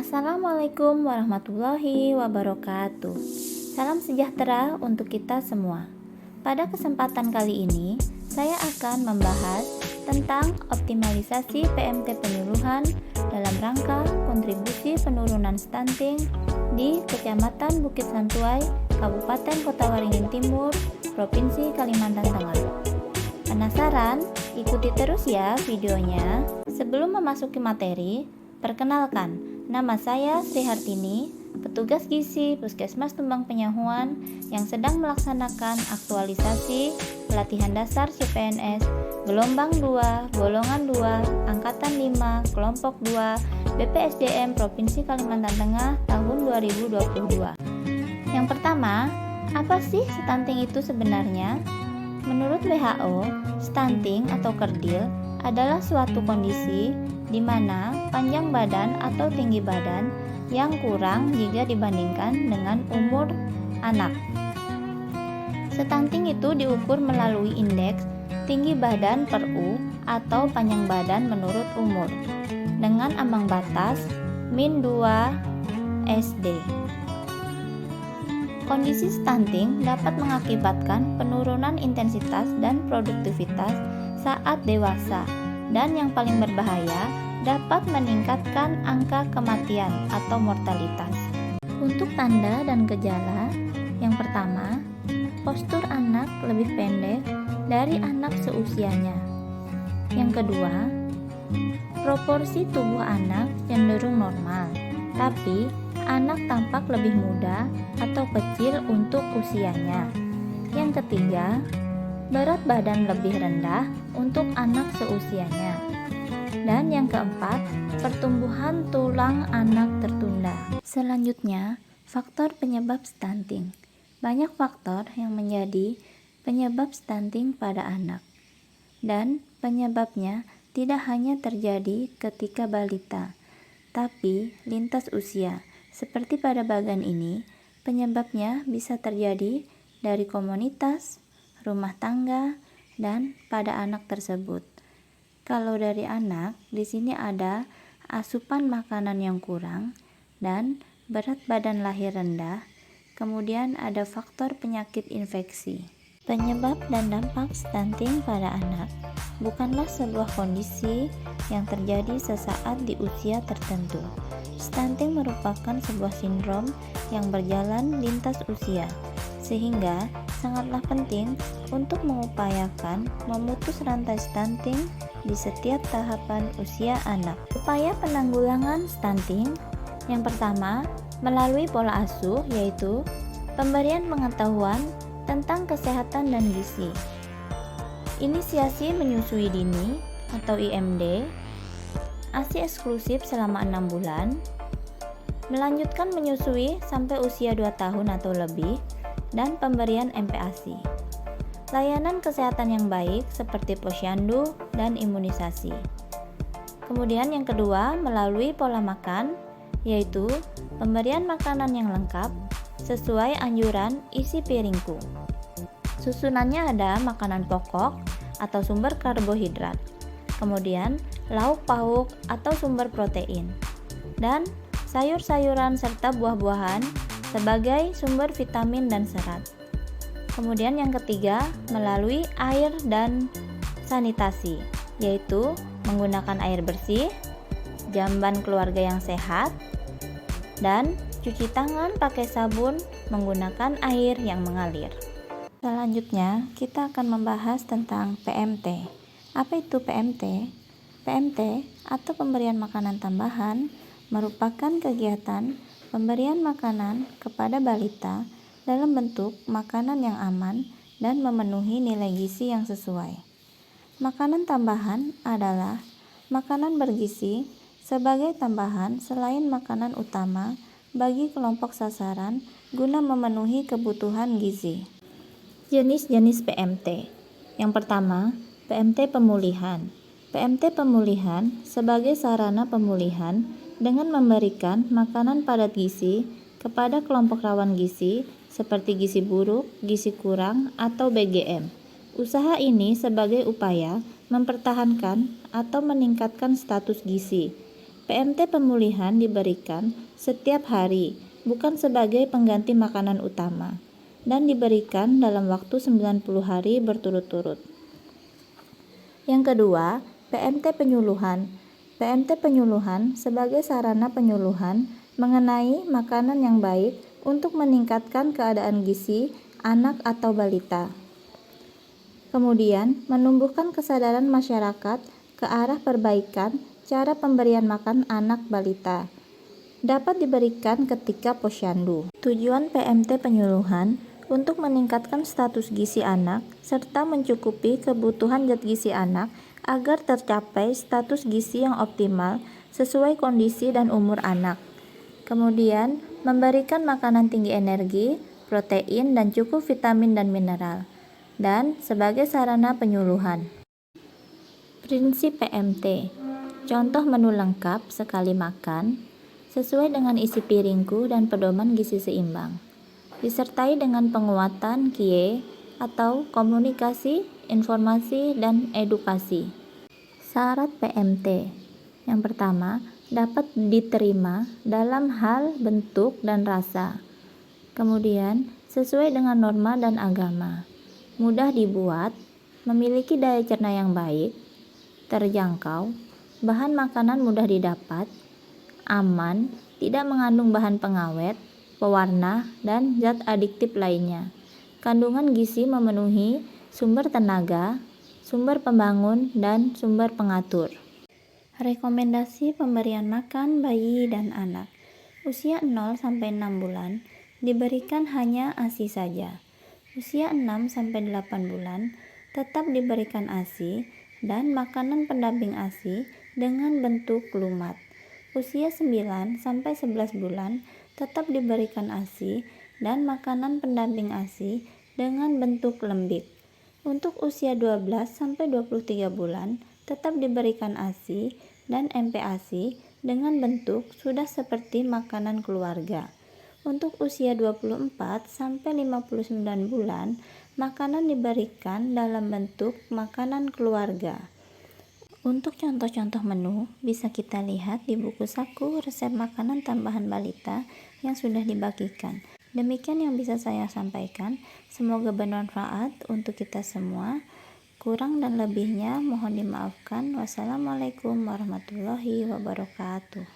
Assalamualaikum warahmatullahi wabarakatuh. Salam sejahtera untuk kita semua. Pada kesempatan kali ini, saya akan membahas tentang optimalisasi PMT penyuluhan dalam rangka kontribusi penurunan stunting di Kecamatan Bukit Santuai, Kabupaten Kota Waringin Timur, Provinsi Kalimantan Tengah. Penasaran? Ikuti terus ya videonya. Sebelum memasuki materi, perkenalkan, nama saya Sri Hartini, petugas gizi Puskesmas Tumbang Penyahuan yang sedang melaksanakan aktualisasi pelatihan dasar CPNS gelombang 2, golongan 2, angkatan 5, kelompok 2, BPSDM Provinsi Kalimantan Tengah tahun 2022. Yang pertama, apa sih stunting itu sebenarnya? Menurut WHO, stunting atau kerdil adalah suatu kondisi di mana panjang badan atau tinggi badan yang kurang jika dibandingkan dengan umur anak. Stunting itu diukur melalui indeks tinggi badan per U atau panjang badan menurut umur dengan ambang batas min 2 SD. Kondisi stunting dapat mengakibatkan penurunan intensitas dan produktivitas saat dewasa, dan yang paling berbahaya dapat meningkatkan angka kematian atau mortalitas. Untuk tanda dan gejala, yang pertama, postur anak lebih pendek dari anak seusianya. Yang kedua, proporsi tubuh anak cenderung normal, tapi anak tampak lebih muda atau kecil untuk usianya. Yang ketiga, berat badan lebih rendah untuk anak seusianya. Dan yang keempat, pertumbuhan tulang anak tertunda. Selanjutnya, faktor penyebab stunting. Banyak faktor yang menjadi penyebab stunting pada anak. Dan penyebabnya tidak hanya terjadi ketika balita, tapi lintas usia. Seperti pada bagan ini, penyebabnya bisa terjadi dari komunitas, rumah tangga, dan pada anak tersebut. Kalau dari anak, di sini ada asupan makanan yang kurang dan berat badan lahir rendah. Kemudian ada faktor penyakit infeksi. Penyebab dan dampak stunting pada anak bukanlah sebuah kondisi yang terjadi sesaat di usia tertentu. Stunting merupakan sebuah sindrom yang berjalan lintas usia, sehingga sangatlah penting untuk mengupayakan memutus rantai stunting di setiap tahapan usia anak. Upaya penanggulangan stunting yang pertama, melalui pola asuh, yaitu pemberian pengetahuan tentang kesehatan dan gizi, inisiasi menyusui dini atau IMD, ASI eksklusif selama 6 bulan, melanjutkan menyusui sampai usia 2 tahun atau lebih, dan pemberian MPASI. Layanan kesehatan yang baik seperti posyandu dan imunisasi. Kemudian yang kedua, melalui pola makan, yaitu pemberian makanan yang lengkap sesuai anjuran isi piringku. Susunannya ada makanan pokok atau sumber karbohidrat, kemudian lauk pauk atau sumber protein, dan sayur-sayuran serta buah-buahan sebagai sumber vitamin dan serat. Kemudian yang ketiga, melalui air dan sanitasi, yaitu menggunakan air bersih, jamban keluarga yang sehat, dan cuci tangan pakai sabun menggunakan air yang mengalir. Selanjutnya, kita akan membahas tentang PMT. Apa itu PMT? PMT atau pemberian makanan tambahan merupakan kegiatan pemberian makanan kepada balita dalam bentuk makanan yang aman dan memenuhi nilai gizi yang sesuai. Makanan tambahan adalah makanan bergizi sebagai tambahan selain makanan utama bagi kelompok sasaran guna memenuhi kebutuhan gizi. Jenis-jenis PMT. Yang pertama, PMT pemulihan. PMT pemulihan sebagai sarana pemulihan dengan memberikan makanan padat gizi kepada kelompok rawan gizi seperti gizi buruk, gizi kurang, atau BGM. Usaha ini sebagai upaya mempertahankan atau meningkatkan status gizi PMT pemulihan diberikan setiap hari, bukan sebagai pengganti makanan utama, dan diberikan dalam waktu 90 hari berturut-turut. Yang kedua, PMT penyuluhan. PMT penyuluhan sebagai sarana penyuluhan mengenai makanan yang baik untuk meningkatkan keadaan gizi anak atau balita. Kemudian, menumbuhkan kesadaran masyarakat ke arah perbaikan cara pemberian makan anak balita. Dapat diberikan ketika posyandu. Tujuan PMT penyuluhan untuk meningkatkan status gizi anak serta mencukupi kebutuhan zat gizi anak agar tercapai status gizi yang optimal sesuai kondisi dan umur anak. Kemudian, memberikan makanan tinggi energi, protein, dan cukup vitamin dan mineral. Dan sebagai sarana penyuluhan. Prinsip PMT. Contoh menu lengkap sekali makan sesuai dengan isi piringku dan pedoman gizi seimbang. Disertai dengan penguatan KIE atau komunikasi, informasi, dan edukasi. Syarat PMT. Yang pertama, dapat diterima dalam hal bentuk dan rasa. Kemudian, sesuai dengan norma dan agama. Mudah dibuat, memiliki daya cerna yang baik, terjangkau, bahan makanan mudah didapat, aman, tidak mengandung bahan pengawet, pewarna, dan zat adiktif lainnya. Kandungan gizi memenuhi sumber tenaga, sumber pembangun, dan sumber pengatur. Rekomendasi pemberian makan bayi dan anak. Usia 0-6 bulan diberikan hanya ASI saja. Usia 6-8 bulan tetap diberikan ASI dan makanan pendamping ASI dengan bentuk lumat. Usia 9-11 bulan tetap diberikan ASI dan makanan pendamping ASI dengan bentuk lembik. Untuk usia 12-23 bulan tetap diberikan ASI dan MPASI dengan bentuk sudah seperti makanan keluarga. Untuk usia 24-59 bulan, makanan diberikan dalam bentuk makanan keluarga. Untuk contoh-contoh menu bisa kita lihat di buku saku resep makanan tambahan balita yang sudah dibagikan. Demikian yang bisa saya sampaikan. Semoga bermanfaat untuk kita semua. Kurang dan lebihnya mohon dimaafkan. Wassalamualaikum warahmatullahi wabarakatuh.